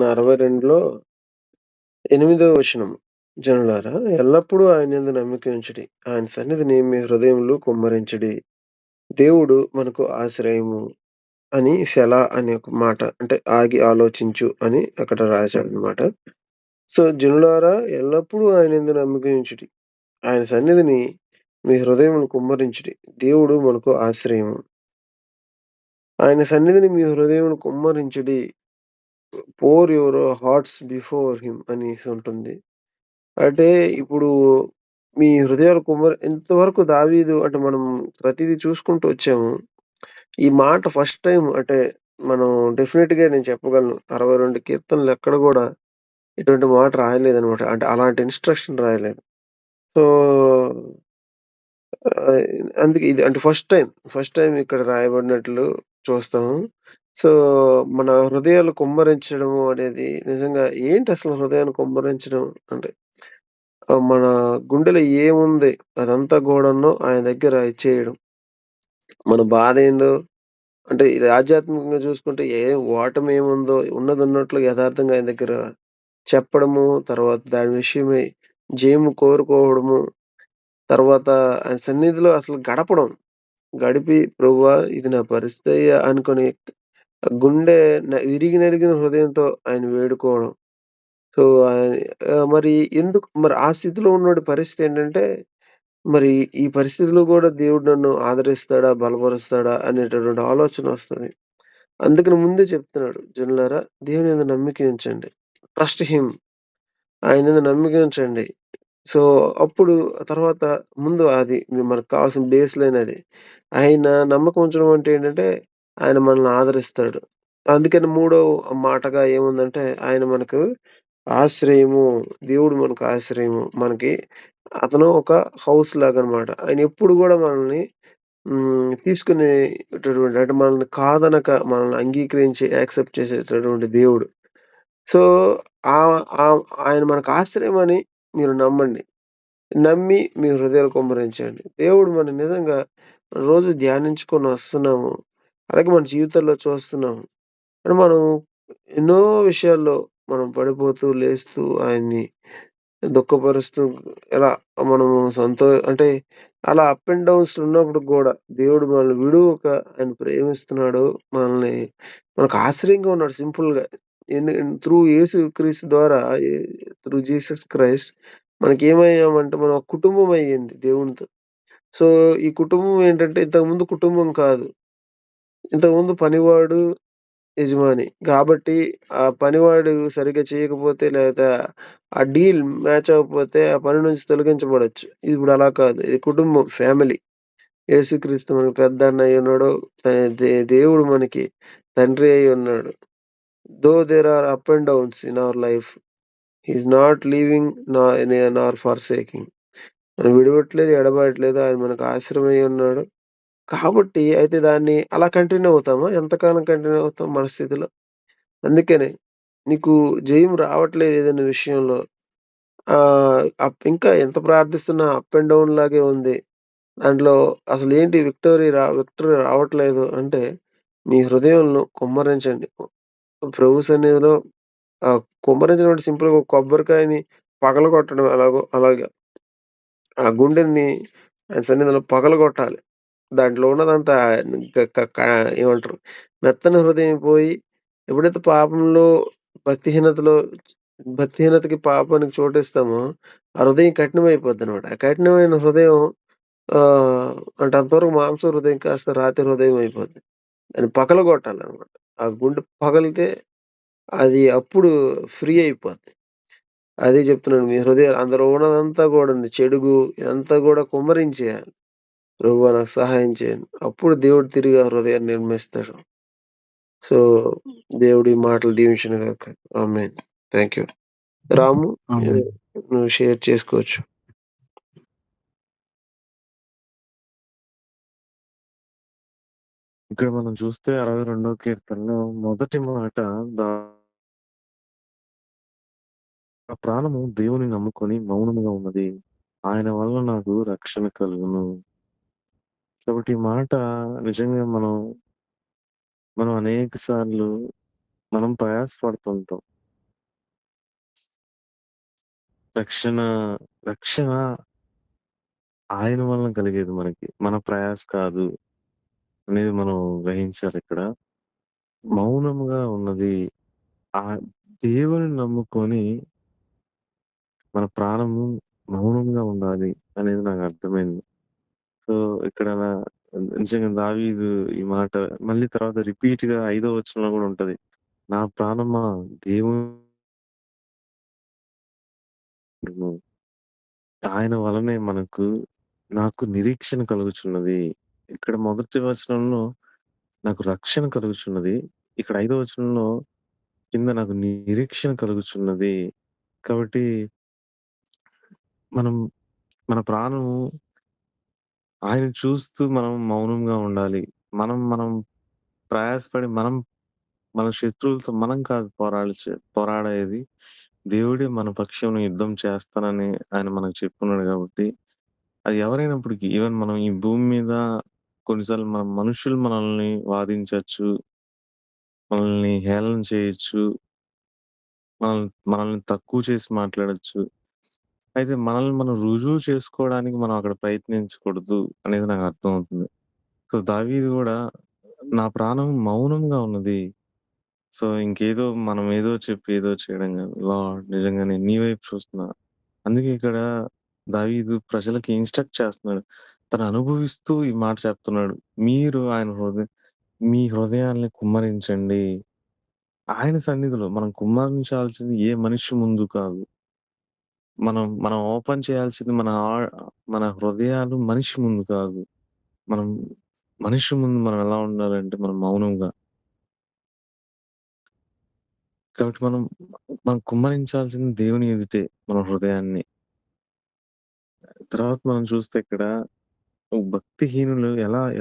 62లో 8వ వచనం. జనులారా, ఎల్లప్పుడూ ఆయనయందు నమ్మిక ఉంచుడి. ఆయన సన్నిధిని మీ హృదయములు కుమ్మరించుడి. దేవుడు మనకు ఆశ్రయము అని సెలా అనే ఒక మాట, అంటే ఆగి ఆలోచించు అని అక్కడ రాశాడనమాట. సో, జనులారా ఎల్లప్పుడూ ఆయనయందు నమ్మిక ఉంచుడి. ఆయన సన్నిధిని మీ హృదయములు కుమ్మరించుడి. దేవుడు మనకు ఆశ్రయము. ఆయన సన్నిధిని మీ హృదయములు కుమ్మరించుడి. Pour your hearts before him అనేసి ఉంటుంది. అంటే ఇప్పుడు మీ హృదయాలు ఇంతవరకు దావీదు, అంటే మనం ప్రతిదీ చూసుకుంటూ వచ్చాము. ఈ మాట ఫస్ట్ టైం, అంటే మనం డెఫినెట్‌గా నేను చెప్పగలను. 62 కీర్తనలు ఎక్కడ గూడా ఇటువంటి మాట రాయలేదనమాట. అంటే అలాంటి ఇన్‌స్ట్రక్షన్ రాయలేదు. సో, ఆహ్, అందుకే ఇది అంటే ఫస్ట్ టైమ్ ఇక్కడ రాయబడినట్లు చూస్తాము. సో, మన హృదయాలు కుమ్మరించడము అనేది నిజంగా ఏంటి అసలు హృదయాన్ని కుమ్మరించడం అంటే? మన గుండెలో ఏముంది అదంతా గూడాను ఆయన దగ్గర ఇచ్చేయడం. మన బాధేందో, అంటే ఇది ఆధ్యాత్మికంగా చూసుకుంటే ఓటమేముందో ఉన్నదున్నట్లు యథార్థంగా ఆయన దగ్గర చెప్పడము, తర్వాత దాని విషయమై జయము కోరుకోవడము, తర్వాత ఆయన సన్నిధిలో అసలు గడపడం. గడిపి ప్రభువా ఇది నా పరిస్థితయ్యా అనుకోని గుండె విరిగి నలిగిన హృదయంతో ఆయన వేడుకోవడం. సో, మరి ఎందుకు మరి ఆ స్థితిలో ఉన్నోడి పరిస్థితేంటంటే, మరి ఈ పరిస్థితిలో గూడా దేవుడు నన్ను ఆదరిస్తాడా, బలపరుస్తాడా అనేటటువంటి ఆలోచనొస్తది. అందుకని ముందే చెప్తున్నాడు. జనులారా, దేవుని యందు నమ్మిక ఉంచండి. Trust him. ఆయన యందు నమ్మిక ఉంచండి. సో, అప్పుడు తర్వాత ముందు అది మనకు కావాల్సిన బేస్ లైన్ అది. ఆయన నమ్మకం ఉంచడం అంటే ఏంటంటే, ఆయన మనల్ని ఆదరిస్తాడు. అందుకని మూడో మాటగా ఏముందంటే, ఆయన మనకు ఆశ్రయము. దేవుడు మనకు ఆశ్రయము. మనకి అతను ఒక హౌస్ లాగనమాట. ఆయన ఎప్పుడు గూడా మనల్ని తీసుకునేటటువంటి, అంటే మనల్ని కాదనక మనల్ని అంగీకరించి యాక్సెప్ట్ చేసేటటువంటి దేవుడు. సో, ఆయన మనకు ఆశ్రయమని మీరు నమ్మండి. నమ్మి మీ హృదయాలు కుమ్మరించండి. దేవుడు మనం నిజంగా రోజు ధ్యానించుకొని వస్తున్నాము. అలాగే మన జీవితాల్లో చూస్తున్నాము. అంటే మనం ఎన్నో విషయాల్లో మనం పడిపోతూ, లేస్తూ ఆయన్ని దుఃఖపరుస్తూ ఇలా మనము అంటే అలా అప్ అండ్ డౌన్స్ ఉన్నప్పుడు గూడా దేవుడు మనల్ని విడువక ఆయన ప్రేమిస్తున్నాడు. మనల్ని మనకు ఆశ్రయంగా ఉన్నాడు సింపుల్‌గా. త్రూ యేసు క్రీస్తు ద్వారా త్రూ జీసస్ క్రైస్ట్ మనకేమయ్యామంటే మనం ఒక కుటుంబం అయ్యింది దేవునితో. సో, ఈ కుటుంబం ఏంటంటే ఇంతకుముందు కుటుంబం కాదు. ఇంతకుముందు పనివాడు, యజమాని. కాబట్టి ఆ పనివాడు సరిగ్గా చేయకపోతే లేకపోతే ఆ డీల్ మ్యాచ్ అవ్వకపోతే ఆ పని నుంచి తొలగించబడొచ్చు. ఇప్పుడు అలా కాదు. ఇది కుటుంబం, ఫ్యామిలీ. యేసుక్రీస్తు మనకు పెద్దన్న అయ్యున్నాడు. దేవుడు మనకి తండ్రి అయ్యున్నాడు. Though there are up and downs in our life, he is not leaving nor forsaking. మనం విడవట్లేదు, ఎడబాయట్లేదు. ఆయన మనకు ఆశ్రయమై ఉన్నాడు. కాబట్టి అయితే దాన్ని అలా కంటిన్యూ అవుతామా? ఎంతకాలం కంటిన్యూ అవుతాం మన స్థితిలో? అందుకనే నీకు జయం రావట్లేదు ఏదైనా విషయంలో, ఇంకా ఎంత ప్రార్థిస్తున్నా అప్ అండ్ డౌన్ లాగే ఉంది. దాంట్లో అసలేంటి విక్టరీ రావట్లేదు అంటే, మీ హృదయంలో కుమ్మరించండి. ప్రభు సన్నిధిలో కుమ్మరించడం అంటే సింపుల్‌గా ఒక కొబ్బరికాయని పగలగొట్టడం ఎలాగో అలాగా. ఆ గుండెని ఆయన సన్నిధిలో పగలగొట్టాలి. దాంట్లో ఉన్నదంతా క క క ఏమంటారు? మెత్తని హృదయం పోయి, ఎప్పుడైతే పాపంలో, భక్తిహీనతలో భక్తిహీనతకి, పాపానికి చోటిస్తామో, ఆ హృదయం కఠినమైపోద్దనమాట. ఆ కఠినమైన హృదయం ఆహ్, అంటే అంతవరకు మాంస హృదయం కాస్త రాతి హృదయం అయిపోద్ది. దాన్ని పగలగొట్టాలనమాట. ఆ గుండె పగిలితే అది అప్పుడు ఫ్రీ అయిపోద్ది. అదే చెప్తున్నాను. మీ హృదయం అందులో ఉన్నదంతా గూడండి చెడుగు ఇదంతా గూడా కుమ్మరించేయాలి. ప్రభువా నాకు సహాయం చేయండి. అప్పుడు దేవుడు తిరిగి ఆ హృదయాన్ని నిర్మిస్తాడు. సో, దేవుడు ఈ మాటలు దీవించును గాక. ఆమేన్. Thank you. రాము, ఆమేన్. నువ్వు షేర్ చేసుకోవచ్చు. ఇక్కడ మనం చూస్తే 62వ కీర్తనలో మొదటి మాట దా నా ప్రాణము దేవుని నమ్ముకొని మౌనముగా ఉన్నది. ఆయన వల్ల నాకు రక్షణ కలుగును. కాబట్టి ఈ మాట నిజంగా మనం అనేక సార్లు మనం ప్రయాసపడుతుంటాం. రక్షణ రక్షణ ఆయన వలన కలిగేది మనకి. మన ప్రయాస కాదు అనేది మనం గ్రహించాలిక్కడ. మౌనముగా ఉన్నది ఆ దేవుని నమ్ముకొని మన ప్రాణము మౌనంగా ఉండాలి అనేది నాకర్థమైంది. సో, ఇక్కడ నిజంగా దావీదు ఈ మాట మళ్ళీ తర్వాత రిపీట్‌గా 5వ వచనంలో గూడా ఉంటది. నా ప్రాణమా దేవుడును ఆయన వలనే నాకు నిరీక్షణ కలుగుచున్నది. ఇక్కడ మొదటి వచనంలో నాకు రక్షణ కలుగుచున్నది. ఇక్కడ 5వ వచనంలో కింద నాకు నిరీక్షణ కలుగుచున్నది. కాబట్టి మనం మన ప్రాణము ఆయనను చూస్తూ మనం మౌనంగా ఉండాలి. మనం ప్రయాసపడి మన శత్రువులతో మనం కాదు పోరాడేది. దేవుడే మన పక్షాన యుద్ధం చేస్తానని ఆయన మనకు చెప్పున్నాడు గాబట్టి, అది ఎవరైనప్పటికీ ఈవెన్ మనం ఈ భూమి మీద కొన్నిసార్లు మనుషులు మనల్ని వాదించొచ్చు, మనల్ని హేళన చేయొచ్చు, మనల్ని తక్కువ చేసి మాట్లాడొచ్చు. అయితే మనల్ని మనం రుజువు చేసుకోవడానికి మనం అక్కడ ప్రయత్నించకూడదు అనేది నాకు అర్థమవుతుంది. సో, దావీదు గూడా నా ప్రాణం మౌనంగా ఉన్నది. సో, మనం ఏదో చెప్పి ఏదో చేయడం గాదు. లార్డ్ నిజంగానే నీ వైపు చూస్తున్నా. అందుకే ఇక్కడ దావీదు ప్రజలకి ఇన్‌స్ట్రక్ట్ చేస్తున్నాడు. తను అనుభవిస్తూ ఈ మాట చెప్తున్నాడు. మీరు మీ హృదయాల్ని కుమ్మరించండి. ఆయన సన్నిధిలో మనం కుమ్మరించాల్సింది ఏ మనిషి ముందు కాదు. మనం ఓపెన్ చేయాల్సింది మన హృదయాలు మనిషి ముందు కాదు. మనం మనిషి ముందు మనం ఎలా ఉండాలంటే మనం మౌనంగా. కాబట్టి మనం కుమ్మరించాల్సింది దేవుని ఎదుటే మన హృదయాన్ని. తర్వాత మనం చూస్తే ఇక్కడ భక్తిహీనులు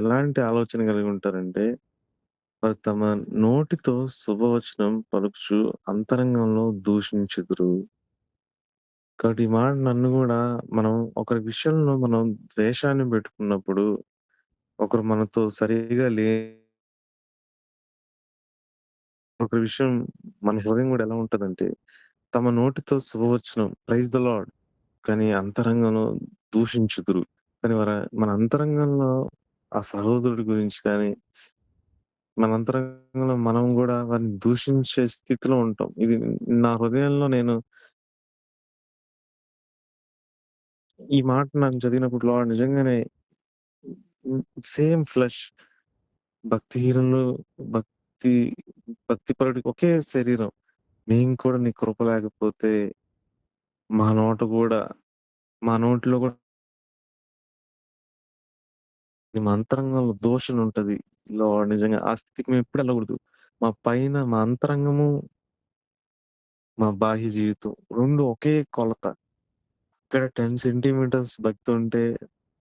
ఎలాంటి ఆలోచన కలిగి ఉంటారంటే, వారు తమ నోటితో శుభవచనం పలుకుచు అంతరంగంలో దూషించుదురు. కాబట్టి ఈ మాట నన్ను గూడా మనం ఒకరి విషయంలో మనం ద్వేషాన్ని పెట్టుకున్నప్పుడు, ఒకరు మనతో సరిగ్గా ఒకరి విషయం మన హృదయం గూడా ఎలా ఉంటదంటే, తమ నోటితో శుభవచనం ప్రైజ్ ద లార్డ్ కానీ అంతరంగంలో దూషించుదురు. కానీ మన అంతరంగంలో ఆ సహోదరుడి గురించి కానీ, మన అంతరంగంలో మనం గూడా వారిని దూషించే స్థితిలో ఉంటాం. ఇది నా హృదయంలో నేను ఈ మాట నాకు చదివినప్పుడు లార్డ్ నిజంగానే సేమ్ ఫ్లెష్ భక్తిహీనులు భక్తి భక్తిపరుడికి ఒకే శరీరం. మేము కూడా నీ కృప లేకపోతే మా నోట గూడా మా నోట్లో గూడా మా అంతరంగంలో దూషణ ఉంటది. లార్డ్ నిజంగా ఆ స్థితికి మేమెప్పుడు ఎళ్ళకూడదు. మా అంతరంగము, మా బాహ్య జీవితం 2 ఒకే కొలత. ఇక్కడ 10 సెంటీమీటర్స్ భక్తి ఉంటే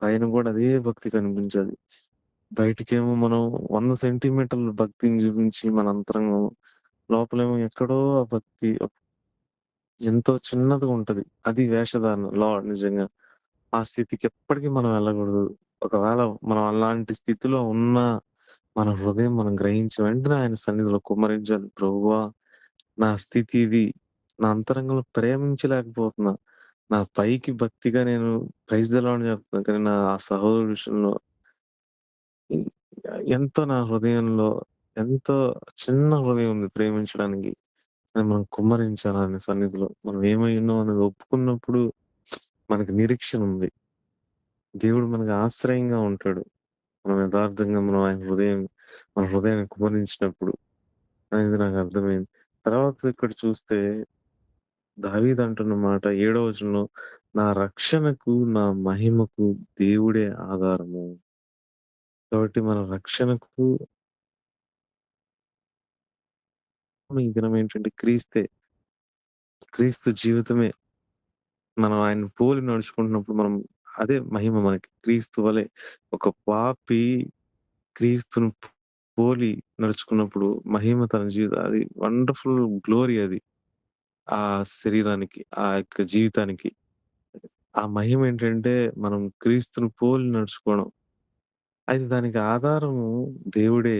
పైన గూడా అదే భక్తి కనిపించాలి. బయటికేమో మనం 100 సెంటీమీటర్ల భక్తిని చూపించి మన అంతరంగం లోపలేమో ఎక్కడో ఆ భక్తి ఎంతో చిన్నదిగా ఉంటది. అది వేషధారణ లార్డ్ నిజంగా. ఆ స్థితికి ఎప్పటికి మనం వెళ్ళకూడదు. ఒకవేళ మనం అలాంటి స్థితిలో ఉన్నా, మన హృదయం మనం గ్రహించి వెంటనే ఆయన సన్నిధిలో కుమ్మరించాలి. ప్రభువా! నా స్థితి ఇది. నా అంతరంగంలో ప్రేమించలేకపోతున్నా. నా పైకి భక్తిగా నేను ప్రైజ్ ద లార్డ్ అని చెప్తున్నా. కానీ నా ఆ సహోదరుడి విషయంలో ఇ ఎంతో నా హృదయంలో ఎంతో చిన్న హృదయం ఉంది ప్రేమించడానికి. అని మనం కుమ్మరించాలి ఆయన సన్నిధిలో. మనం ఏమై ఉన్నాం అనేది ఒప్పుకున్నప్పుడు మనకు నిరీక్షణ ఉంది. దేవుడు మనకు ఆశ్రయంగా ఉంటాడు. మనం యథార్థంగా మన హృదయాన్ని కుమ్మరించినప్పుడు అనేది నాకు అర్థమైంది. తర్వాత ఇక్కడ చూస్తే దావీదు అంటున్న మాట 7వ వచనంలో నా రక్షణకు, నా మహిమకు దేవుడే ఆధారము. కాబట్టి మన రక్షణకు ఈ దినం ఏంటంటే క్రీస్తే. క్రీస్తు జీవితమే. మనం ఆయన్ని పోలి నడుచుకుంటున్నప్పుడు అదే మహిమ మనకి. క్రీస్తు వలె ఒక పాపి క్రీస్తును పోలి నడుచుకున్నప్పుడు మహిమ తన అది వండర్‌ఫుల్ గ్లోరీ అది. ఆ శరీరానికి, ఆ యొక్క జీవితానికి. ఆ మహిమేంటంటే మనం క్రీస్తుని పోలి నడుచుకోవడం. అయితే దానికి ఆధారము దేవుడే.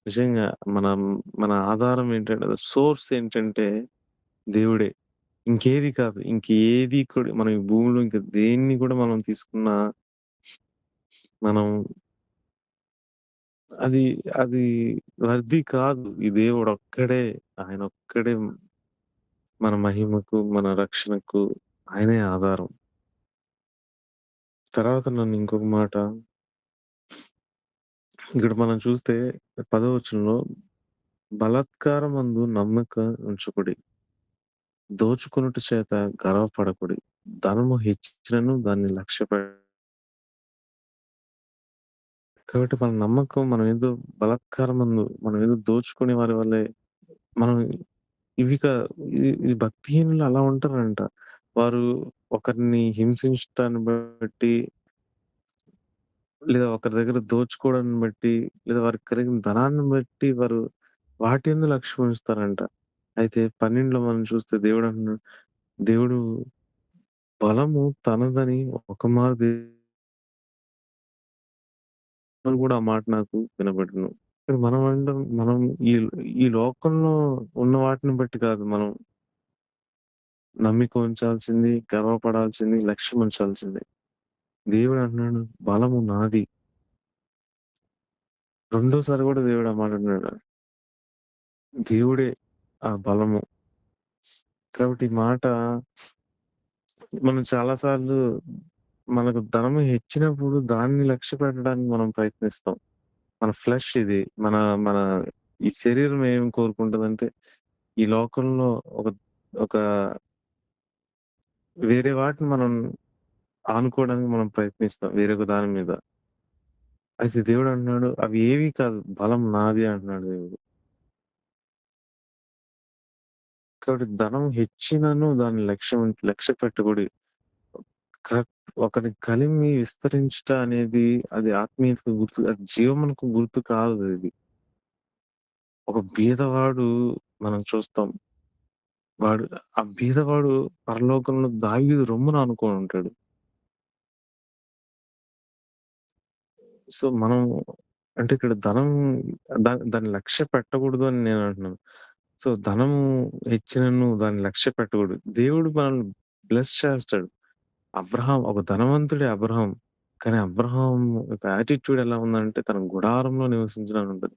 నిజంగా మనం మన ఆధారం ఏంటంటే సోర్స్ ఏంటంటే దేవుడే. ఇంకేది కాదు. ఇంకేది కూడా మనం ఈ భూమిలో ఇంక దేన్ని కూడా మనం తీసుకున్నా మనం అది అది వర్ది కాదు. ఈ దేవుడొక్కడే. ఆయనొక్కడే మన మహిమకు, మన రక్షణకు ఆయనే ఆధారం. తర్వాత నన్ను ఇంకొక మాట ఇక్కడ మనం చూస్తే 10వ వచనంలో బలాత్కారమందు నమ్మక ఉంచకుడి. దోచుకొనుట చేత గర్వపడకుడి. ధనము హెచ్చినను దాన్ని కాబట్టి మన నమ్మకం మనమేదో బలాత్కారమందు మనమేదో దోచుకునే వారి వల్లే మనం ఇవి కా ఇది భక్తిహీనులు అలా ఉంటారంట. వారు ఒకరిని హింసించటాన్ని బట్టి, లేదా ఒకరి దగ్గర దోచుకోవడాన్ని బట్టి, లేదా వారికి కలిగిన ధనాన్ని బట్టి వారు వాటి యందు లక్ష్యం ఉంచుతారంట. అయితే 12లో మనం చూస్తే దేవుడంటున్నాడు, దేవుడు బలము తనదని ఒక మారు దేవుడు కూడా ఆ మాట నాకు వినబడెను. ఇక్కడ మనం అంటాం మనం ఈ ఈ లోకంలో ఉన్న వాటిని బట్టి కాదు మనం నమ్మిక ఉంచాల్సింది, గర్వపడాల్సింది, లక్ష్యం ఉంచాల్సింది. దేవుడు అంటున్నాడు, బలము నాది. రెండోసారి కూడా దేవుడు ఆ మాట అన్నాడు. దేవుడే ఆ బలము. కాబట్టి ఈ మాట మనం చాలా సార్లు మనకు ధనం హెచ్చినప్పుడు దాన్ని లక్ష్యపెట్టడానికి మనం ప్రయత్నిస్తాం. మన ఫ్లెష్ ఇది. మన మన ఈ శరీరం ఏం కోరుకుంటదంటే, ఈ లోకంలో ఒక ఒక వేరే వాటిని మనం ఆనుకోవడానికి మనం ప్రయత్నిస్తాం. వేరొక దాని మీద. అయితే దేవుడు అంటున్నాడు, అవి ఏవి కాదు బలం నాది అంటున్నాడు దేవుడు. కాబట్టి ధనం హెచ్చినను దాన్ని లక్ష్య పెట్టకుడి. ఒకరి కలిమి విస్తరించుట అనేది అది ఆత్మీయతకు గుర్తు. అది జీవమునకు గుర్తు కాదది. ఒక బీదవాడు మనం చూస్తాం. ఆ బీదవాడు పరలోకంలో దావీదు రొమ్మున ఆనుకోని ఉంటాడు. సో, మనం అంటే ఇక్కడ ధనం దాన్ని లక్ష్య పెట్టకూడదు అని నేనంటున్నాను. సో, ధనము హెచ్చినను దాన్ని లక్ష్య పెట్టకూడదు. దేవుడు మనల్ని బ్లెస్ చేస్తాడు. ఒక ధనవంతుడే అబ్రహాం. కానీ అబ్రహాం యొక్క యాటిట్యూడ్ ఎలా ఉందంటే తన గుడారంలో నివసించడం అని ఉంటది.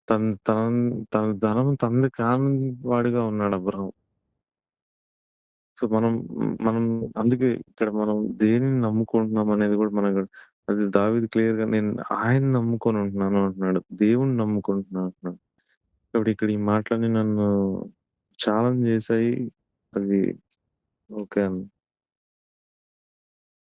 తన్ తన్ తన ధనం తనది కాని వాడిగా ఉన్నాడు అబ్రహాం. సో, మనం అందుకే ఇక్కడ మనం దేనిని నమ్ముకుంటున్నాం అనేది కూడా మనకు అది దావీదు క్లియర్‌గా నేను ఆయన్ని నమ్ముకొని ఉంటున్నాను అంటున్నాడు. దేవుడిని నమ్ముకుంటున్నాను అంటున్నాడు. కాబట్టి ఇక్కడ ఈ మాటలన్నీ నన్ను ఛాలెంజ్ చేశాయి. అది ఓకే.